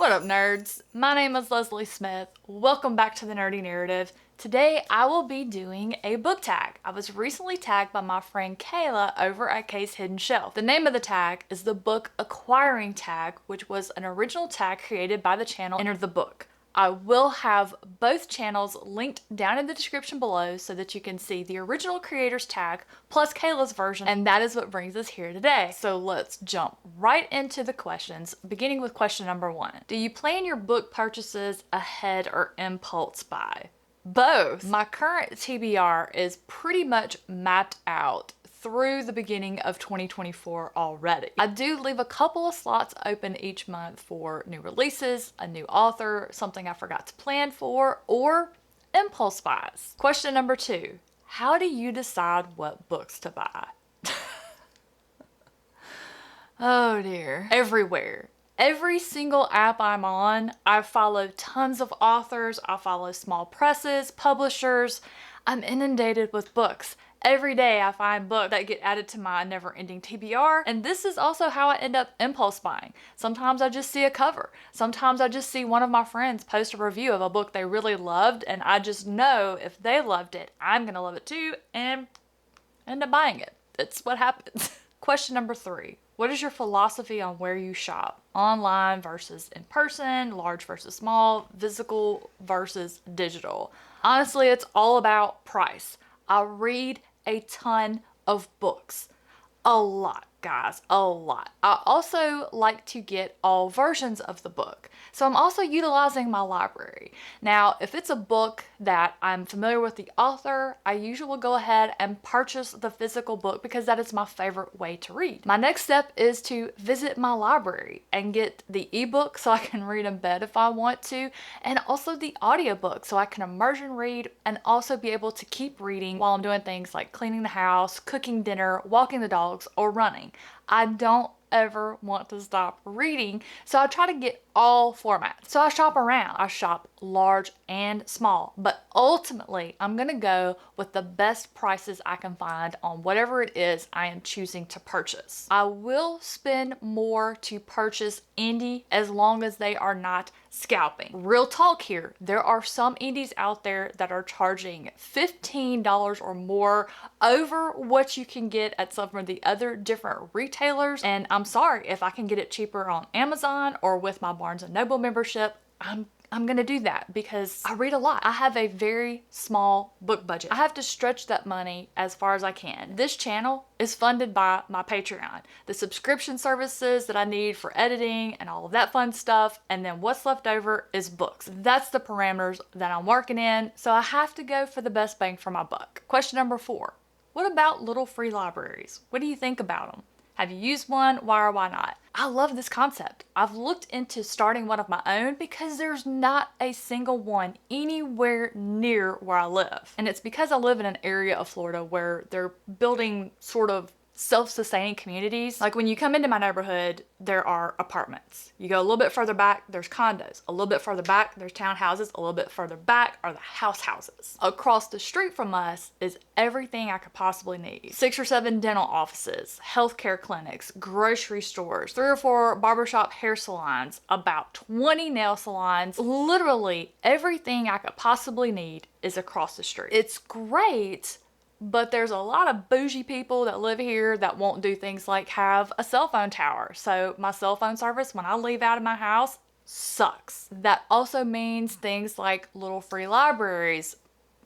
What up, nerds? My name is Leslie Smith. Welcome back to the Nerdy Narrative. Today I will be doing a book tag. I was recently tagged by my friend Kayla over at Kay's Hidden Shelf. The name of the tag is the Book Acquiring tag, which was an original tag created by the channel Enter the Book. I will have both channels linked down in the description below so that you can see the original creator's tag plus Kayla's version, and that is what brings us here today. So let's jump right into the questions, beginning with question number 1. Do you plan your book purchases ahead or impulse buy? Both. My current TBR is pretty much mapped out through the beginning of 2024 already. I do leave a couple of slots open each month for new releases, a new author, something I forgot to plan for, or impulse buys. Question number 2. How do you decide what books to buy? Oh dear. Everywhere. Every single app I'm on, I follow tons of authors, I follow small presses, publishers. I'm inundated with books. Every day I find books that get added to my never-ending TBR, and this is also how I end up impulse buying. Sometimes I just see a cover. Sometimes I just see one of my friends post a review of a book they really loved, and I just know if they loved it, I'm gonna love it too, and end up buying it. It's what happens. Question number 3. What is your philosophy on where you shop? Online versus in person, large versus small, physical versus digital. Honestly, it's all about price. I read a ton of books. A lot, guys, a lot. I also like to get all versions of the book. So I'm also utilizing my library. Now, if it's a book that I'm familiar with the author, I usually will go ahead and purchase the physical book because that is my favorite way to read. My next step is to visit my library and get the ebook so I can read in bed if I want to, and also the audiobook so I can immersion read and also be able to keep reading while I'm doing things like cleaning the house, cooking dinner, walking the dogs, or running. I don't ever want to stop reading, so I try to get all formats. So I shop around. I shop large and small, but ultimately I'm gonna go with the best prices I can find on whatever it is I am choosing to purchase. I will spend more to purchase indie as long as they are not scalping. Real talk here, there are some indies out there that are charging $15 or more over what you can get at some of the other different retailers, and I'm sorry, if I can get it cheaper on Amazon or with my Barnes & Noble membership, I'm gonna do that because I read a lot. I have a very small book budget. I have to stretch that money as far as I can. This channel is funded by my Patreon, the subscription services that I need for editing and all of that fun stuff, and then what's left over is books. That's the parameters that I'm working in, so I have to go for the best bang for my buck. Question number 4. What about little free libraries? What do you think about them? Have you used one? Why or why not? I love this concept. I've looked into starting one of my own because there's not a single one anywhere near where I live. And it's because I live in an area of Florida where they're building sort of self-sustaining communities. Like when you come into my neighborhood, there are apartments. You go a little bit further back, there's condos. A little bit further back, there's townhouses. A little bit further back are the houses. Across the street from us is everything I could possibly need. 6 or 7 dental offices, healthcare clinics, grocery stores, 3 or 4 barbershop hair salons, about 20 nail salons. Literally everything I could possibly need is across the street. It's great, but there's a lot of bougie people that live here that won't do things like have a cell phone tower. So my cell phone service when I leave out of my house sucks. That also means things like little free libraries,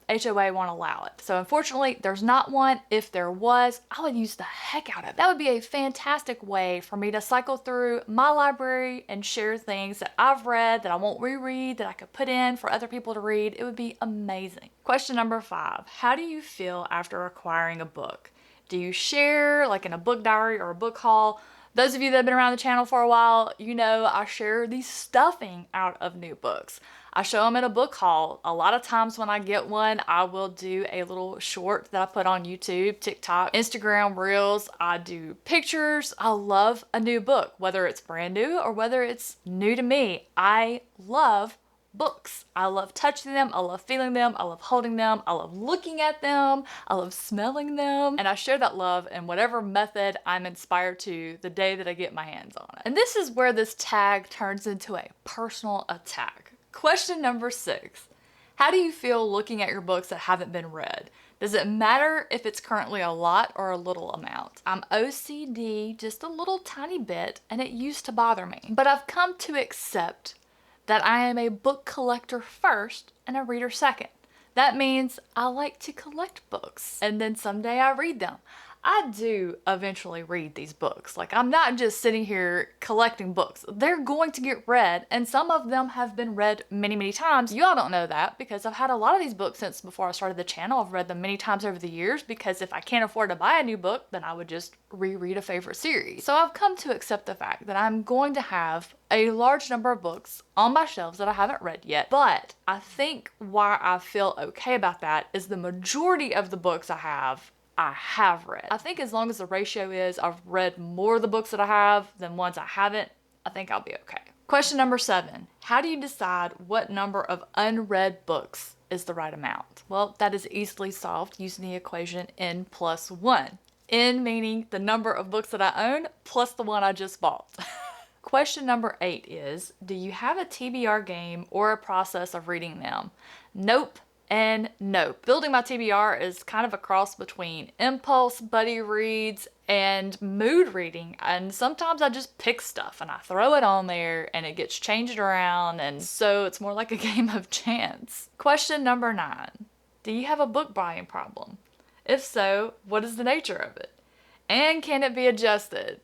HOA won't allow it. So unfortunately, there's not one. If there was, I would use the heck out of it. That would be a fantastic way for me to cycle through my library and share things that I've read that I won't reread, that I could put in for other people to read. It would be amazing. Question number 5. How do you feel after acquiring a book? Do you share like in a book diary or a book haul? Those of you that have been around the channel for a while, you know I share the stuffing out of new books. I show them in a book haul. A lot of times when I get one, I will do a little short that I put on YouTube, TikTok, Instagram Reels. I do pictures. I love a new book, whether it's brand new or whether it's new to me. I love books. I love touching them, I love feeling them, I love holding them, I love looking at them, I love smelling them, and I share that love in whatever method I'm inspired to the day that I get my hands on it. And this is where this tag turns into a personal attack. Question number 6. How do you feel looking at your books that haven't been read? Does it matter if it's currently a lot or a little amount? I'm OCD just a little tiny bit, and it used to bother me. But I've come to accept that I am a book collector first and a reader second. That means I like to collect books, and then someday I read them. I do eventually read these books. Like, I'm not just sitting here collecting books. They're going to get read, and some of them have been read many, many times. You all don't know that because I've had a lot of these books since before I started the channel. I've read them many times over the years because if I can't afford to buy a new book, then I would just reread a favorite series. So I've come to accept the fact that I'm going to have a large number of books on my shelves that I haven't read yet. But I think why I feel okay about that is the majority of the books I have read. I think as long as the ratio is I've read more of the books that I have than ones I haven't, I think I'll be okay. Question number 7. How do you decide what number of unread books is the right amount? Well, that is easily solved using the equation n plus 1. N meaning the number of books that I own plus the one I just bought. Question number 8 is, do you have a TBR game or a process of reading them? Nope. And nope. Building my TBR is kind of a cross between impulse, buddy reads, and mood reading. And sometimes I just pick stuff and I throw it on there and it gets changed around. And so it's more like a game of chance. Question number 9. Do you have a book buying problem? If so, what is the nature of it? And can it be adjusted?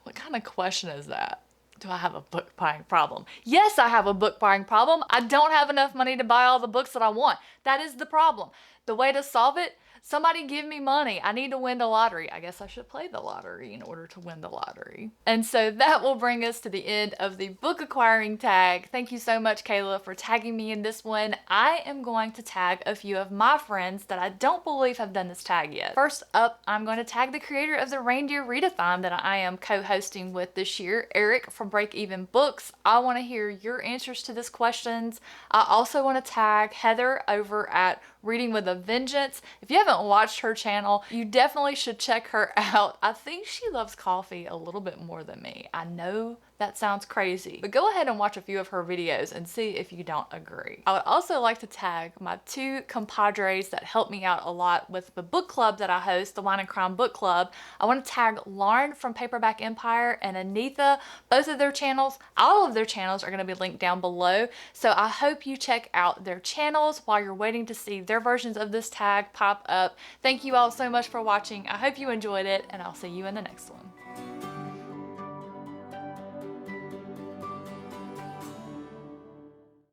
What kind of question is that? Do I have a book buying problem? Yes, I have a book buying problem. I don't have enough money to buy all the books that I want. That is the problem. The way to solve it, somebody give me money. I need to win the lottery. I guess I should play the lottery in order to win the lottery. And so that will bring us to the end of the book acquiring tag. Thank you so much, Kayla, for tagging me in this one. I am going to tag a few of my friends that I don't believe have done this tag yet. First up, I'm going to tag the creator of the Reindeer Readathon that I am co-hosting with this year, Eric from Break Even Books. I want to hear your answers to these questions. I also want to tag Heather over at Reading with a Vengeance. If you haven't watched her channel, you definitely should check her out. I think she loves coffee a little bit more than me. I know that sounds crazy, but go ahead and watch a few of her videos and see if you don't agree. I would also like to tag my 2 compadres that help me out a lot with the book club that I host, the Wine and Crime Book Club. I want to tag Lauren from Paperback Empire and Anitha. Both of their channels, all of their channels are going to be linked down below. So I hope you check out their channels while you're waiting to see their versions of this tag pop up. Thank you all so much for watching. I hope you enjoyed it, and I'll see you in the next one.